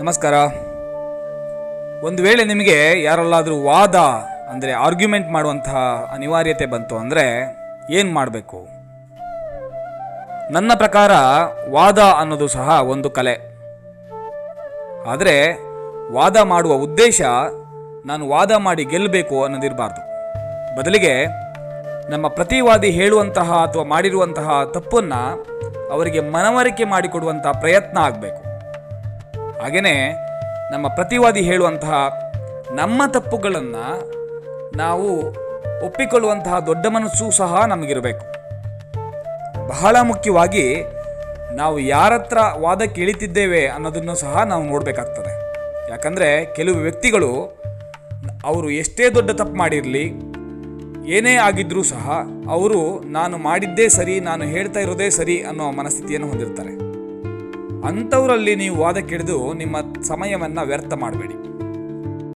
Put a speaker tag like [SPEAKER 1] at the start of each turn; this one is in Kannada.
[SPEAKER 1] ನಮಸ್ಕಾರ. ಒಂದು ವೇಳೆ ನಿಮಗೆ ಯಾರಲ್ಲಾದರೂ ವಾದ ಅಂದರೆ ಆರ್ಗ್ಯುಮೆಂಟ್ ಮಾಡುವಂತಹ ಅನಿವಾರ್ಯತೆ ಬಂತು ಅಂದರೆ ಏನು ಮಾಡಬೇಕು? ನನ್ನ ಪ್ರಕಾರ ವಾದ ಅನ್ನೋದು ಸಹ ಒಂದು ಕಲೆ. ಆದರೆ ವಾದ ಮಾಡುವ ಉದ್ದೇಶ ನಾನು ವಾದ ಮಾಡಿ ಗೆಲ್ಲಬೇಕು ಅನ್ನೋದಿರಬಾರ್ದು. ಬದಲಿಗೆ ನಮ್ಮ ಪ್ರತಿವಾದಿ ಹೇಳುವಂತಹ ಅಥವಾ ಮಾಡಿರುವಂತಹ ತಪ್ಪನ್ನು ಅವರಿಗೆ ಮನವರಿಕೆ ಮಾಡಿಕೊಡುವಂತಹ ಪ್ರಯತ್ನ ಆಗಬೇಕು. ಹಾಗೆಯೇ ನಮ್ಮ ಪ್ರತಿವಾದಿ ಹೇಳುವಂತಹ ನಮ್ಮ ತಪ್ಪುಗಳನ್ನು ನಾವು ಒಪ್ಪಿಕೊಳ್ಳುವಂತಹ ದೊಡ್ಡ ಮನಸ್ಸು ಸಹ ನಮಗಿರಬೇಕು. ಬಹಳ ಮುಖ್ಯವಾಗಿ ನಾವು ಯಾರತ್ರ ವಾದಕ್ಕೆ ಇಳಿತಿದ್ದೇವೆ ಅನ್ನೋದನ್ನು ಸಹ ನಾವು ನೋಡಬೇಕಾಗ್ತದೆ. ಯಾಕಂದರೆ ಕೆಲವು ವ್ಯಕ್ತಿಗಳು ಅವರು ಎಷ್ಟೇ ದೊಡ್ಡ ತಪ್ಪು ಮಾಡಿರಲಿ, ಏನೇ ಆಗಿದ್ರೂ ಸಹ ಅವರು ನಾನು ಮಾಡಿದ್ದೇ ಸರಿ, ನಾನು ಹೇಳ್ತಾ ಇರೋದೇ ಸರಿ ಅನ್ನೋ ಮನಸ್ಥಿತಿಯನ್ನು ಹೊಂದಿರ್ತಾರೆ. ಅಂಥವರಲ್ಲಿ ನೀವು ವಾದಕ್ಕಿಳಿದು ನಿಮ್ಮ ಸಮಯವನ್ನು ವ್ಯರ್ಥ ಮಾಡಬೇಡಿ.